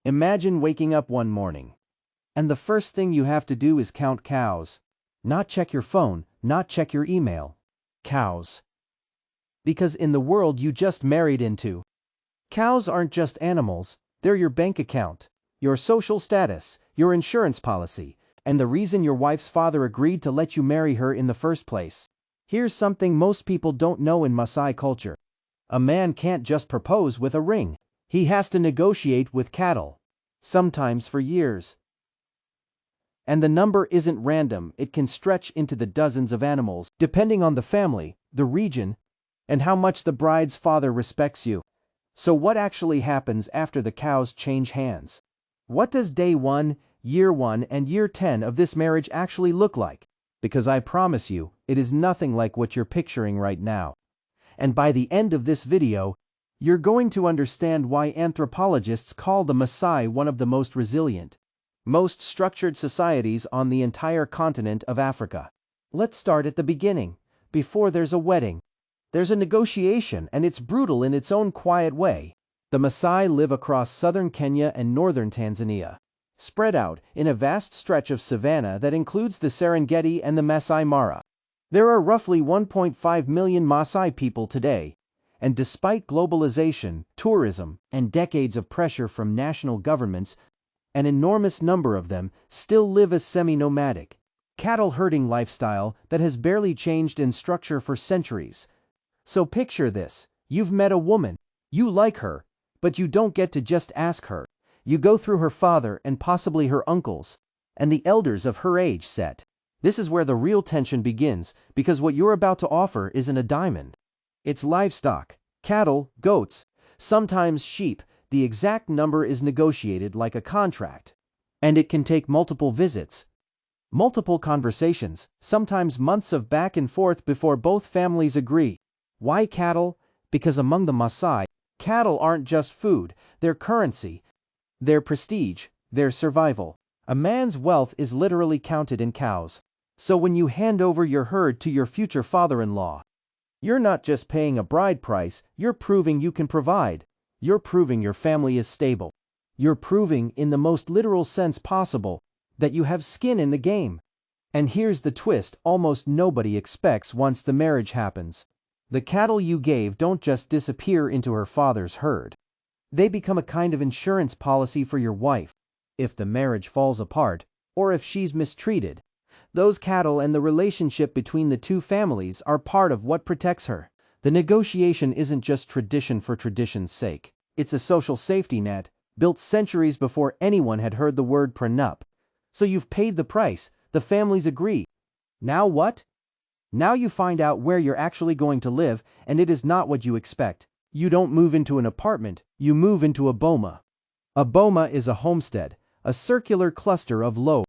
Imagine waking up one morning, and the first thing you have to do is count cows. Not check your phone, not check your email. Cows. Because in the world you just married into, cows aren't just animals, they're your bank account, your social status, your insurance policy, and the reason your wife's father agreed to let you marry her in the first place. Here's something most people don't know in Maasai culture. A man can't just propose with a ring. He has to negotiate with cattle, sometimes for years. And the number isn't random, it can stretch into the dozens of animals, depending on the family, the region, and how much the bride's father respects you. So what actually happens after the cows change hands? What does day 1, year 1, and year 10 of this marriage actually look like? Because I promise you, it is nothing like what you're picturing right now. And by the end of this video, you're going to understand why anthropologists call the Maasai one of the most resilient, most structured societies on the entire continent of Africa. Let's start at the beginning. Before there's a wedding, there's a negotiation, and it's brutal in its own quiet way. The Maasai live across southern Kenya and northern Tanzania, spread out in a vast stretch of savanna that includes the Serengeti and the Masai Mara. There are roughly 1.5 million Maasai people today, and despite globalization, tourism, and decades of pressure from national governments, an enormous number of them still live a semi-nomadic, cattle-herding lifestyle that has barely changed in structure for centuries. So picture this: you've met a woman, you like her, but you don't get to just ask her. You go through her father and possibly her uncles, and the elders of her age set. This is where the real tension begins, because what you're about to offer isn't a diamond. It's livestock, cattle, goats, sometimes sheep. The exact number is negotiated like a contract, and it can take multiple visits, multiple conversations, sometimes months of back and forth before both families agree. Why cattle? Because among the Maasai, cattle aren't just food, they're currency, their prestige, their survival. A man's wealth is literally counted in cows. So when you hand over your herd to your future father-in-law, you're not just paying a bride price, you're proving you can provide. You're proving your family is stable. You're proving, in the most literal sense possible, that you have skin in the game. And here's the twist almost nobody expects once the marriage happens. The cattle you gave don't just disappear into her father's herd. They become a kind of insurance policy for your wife. If the marriage falls apart, or if she's mistreated, those cattle and the relationship between the two families are part of what protects her. The negotiation isn't just tradition for tradition's sake. It's a social safety net, built centuries before anyone had heard the word prenup. So you've paid the price, the families agree. Now what? Now you find out where you're actually going to live, and it is not what you expect. You don't move into an apartment, you move into a boma. A boma is a homestead, a circular cluster of low,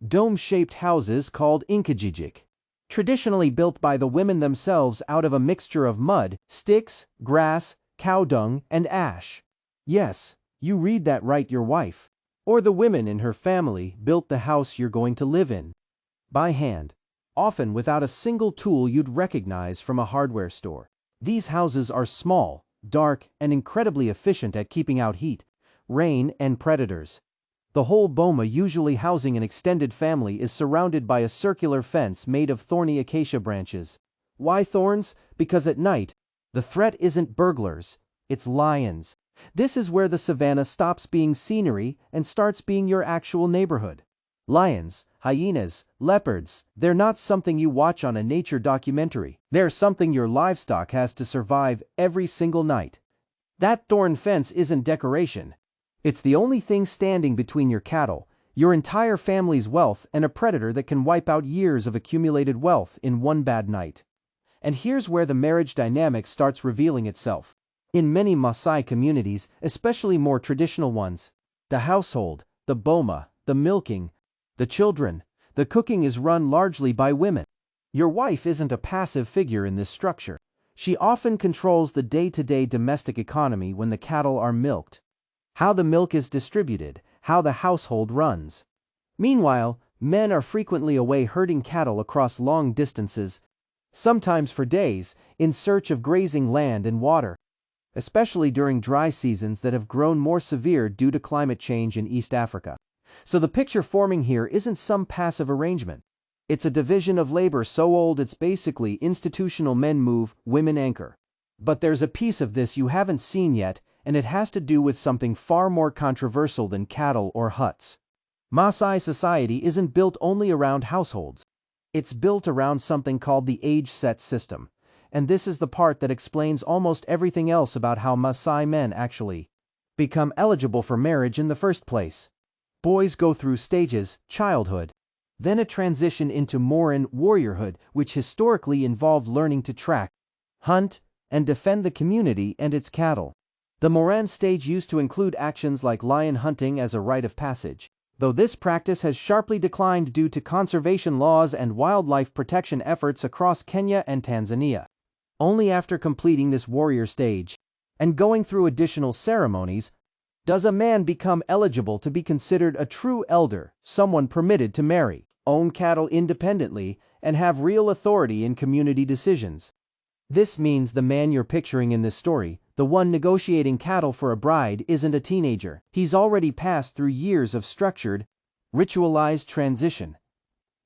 dome-shaped houses called inkajijik, traditionally built by the women themselves out of a mixture of mud, sticks, grass, cow dung, and ash. Yes, you read that right, your wife, or the women in her family, built the house you're going to live in. By hand, often without a single tool you'd recognize from a hardware store. These houses are small, dark, and incredibly efficient at keeping out heat, rain, and predators. The whole boma, usually housing an extended family, is surrounded by a circular fence made of thorny acacia branches. Why thorns? Because at night, the threat isn't burglars, it's lions. This is where the savannah stops being scenery and starts being your actual neighborhood. Lions, hyenas, leopards, they're not something you watch on a nature documentary. They're something your livestock has to survive every single night. That thorn fence isn't decoration. It's the only thing standing between your cattle, your entire family's wealth, and a predator that can wipe out years of accumulated wealth in one bad night. And here's where the marriage dynamic starts revealing itself. In many Maasai communities, especially more traditional ones, the household, the boma, the milking, the children, the cooking is run largely by women. Your wife isn't a passive figure in this structure. She often controls the day-to-day domestic economy when the cattle are milked, how the milk is distributed, how the household runs. Meanwhile, men are frequently away herding cattle across long distances, sometimes for days, in search of grazing land and water. especially during dry seasons that have grown more severe due to climate change in East Africa. So the picture forming here isn't some passive arrangement. It's a division of labor so old it's basically institutional: men move, women anchor. But there's a piece of this you haven't seen yet, and it has to do with something far more controversial than cattle or huts. Maasai society isn't built only around households. It's built around something called the age-set system, and this is the part that explains almost everything else about how Maasai men actually become eligible for marriage in the first place. Boys go through stages: childhood, then a transition into Moran warriorhood, which historically involved learning to track, hunt, and defend the community and its cattle. The Moran stage used to include actions like lion hunting as a rite of passage, though this practice has sharply declined due to conservation laws and wildlife protection efforts across Kenya and Tanzania. Only after completing this warrior stage and going through additional ceremonies does a man become eligible to be considered a true elder, someone permitted to marry, own cattle independently, and have real authority in community decisions. This means the man you're picturing in this story, the one negotiating cattle for a bride, isn't a teenager. He's already passed through years of structured, ritualized transition.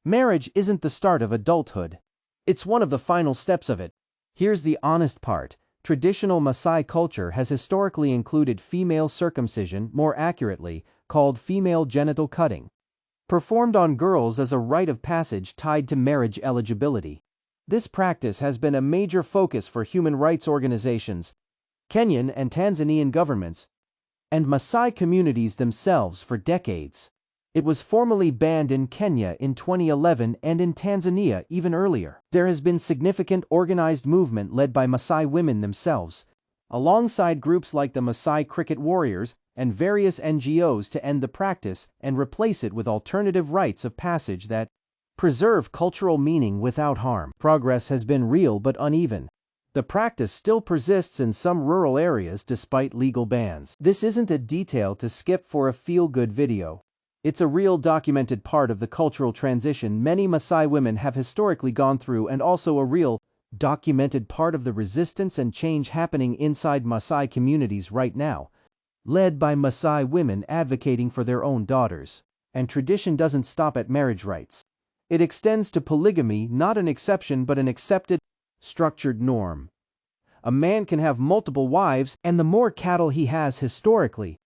Marriage isn't the start of adulthood. It's one of the final steps of it. Here's the honest part. Traditional Maasai culture has historically included female circumcision, more accurately, called female genital cutting, performed on girls as a rite of passage tied to marriage eligibility. This practice has been a major focus for human rights organizations, Kenyan and Tanzanian governments, and Maasai communities themselves for decades. It was formally banned in Kenya in 2011 and in Tanzania even earlier. There has been significant organized movement led by Maasai women themselves, alongside groups like the Maasai Cricket Warriors and various NGOs, to end the practice and replace it with alternative rites of passage that preserve cultural meaning without harm. Progress has been real but uneven. The practice still persists in some rural areas despite legal bans. This isn't a detail to skip for a feel-good video. It's a real documented part of the cultural transition many Maasai women have historically gone through, and also a real, documented part of the resistance and change happening inside Maasai communities right now, led by Maasai women advocating for their own daughters. And tradition doesn't stop at marriage rites. It extends to polygamy, not an exception but an accepted, structured norm. A man can have multiple wives, and the more cattle he has historically,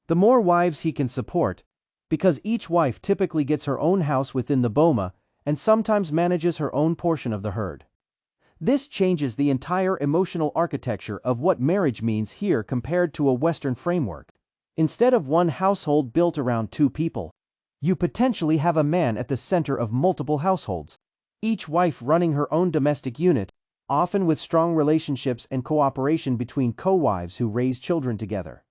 the more wives he can support, because each wife typically gets her own house within the Boma and sometimes manages her own portion of the herd. This changes the entire emotional architecture of what marriage means here compared to a Western framework. Instead of one household built around two people, you potentially have a man at the center of multiple households, each wife running her own domestic unit, often with strong relationships and cooperation between co-wives who raise children together,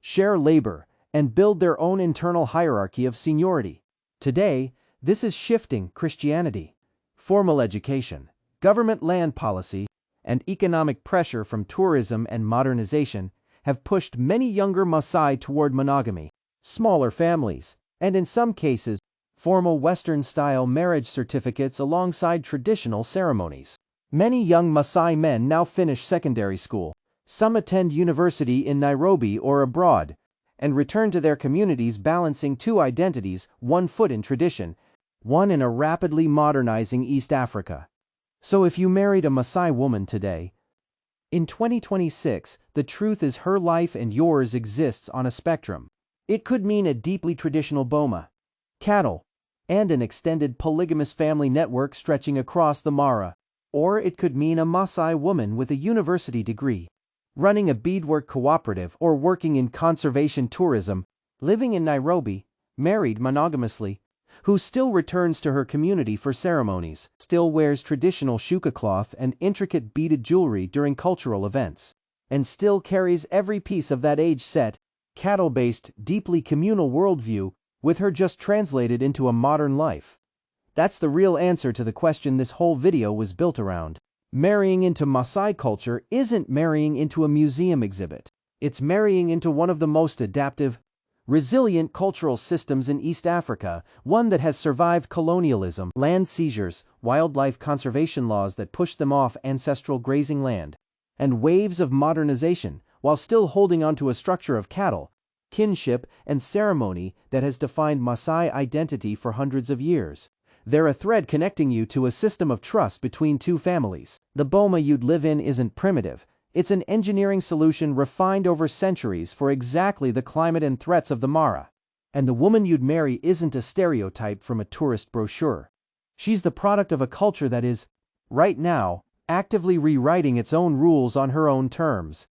share labor, and build their own internal hierarchy of seniority. Today, this is shifting. Christianity, formal education, government land policy, and economic pressure from tourism and modernization have pushed many younger Maasai toward monogamy, smaller families, and in some cases, formal Western-style marriage certificates alongside traditional ceremonies. Many young Maasai men now finish secondary school. Some attend university in Nairobi or abroad, and return to their communities balancing two identities, one foot in tradition, one in a rapidly modernizing East Africa. So if you married a Maasai woman today, in 2026, the truth is her life and yours exists on a spectrum. It could mean a deeply traditional Boma, cattle, and an extended polygamous family network stretching across the Mara. Or it could mean a Maasai woman with a university degree, running a beadwork cooperative or working in conservation tourism, living in Nairobi, married monogamously, who still returns to her community for ceremonies, still wears traditional shuka cloth and intricate beaded jewelry during cultural events, and still carries every piece of that age-set, cattle-based, deeply communal worldview with her, just translated into a modern life. That's the real answer to the question this whole video was built around. Marrying into Maasai culture isn't marrying into a museum exhibit. It's marrying into one of the most adaptive, resilient cultural systems in East Africa, one that has survived colonialism, land seizures, wildlife conservation laws that pushed them off ancestral grazing land, and waves of modernization, while still holding onto a structure of cattle, kinship, and ceremony that has defined Maasai identity for hundreds of years. They're a thread connecting you to a system of trust between two families. The Boma you'd live in isn't primitive. It's an engineering solution refined over centuries for exactly the climate and threats of the Mara. And the woman you'd marry isn't a stereotype from a tourist brochure. She's the product of a culture that is, right now, actively rewriting its own rules on her own terms.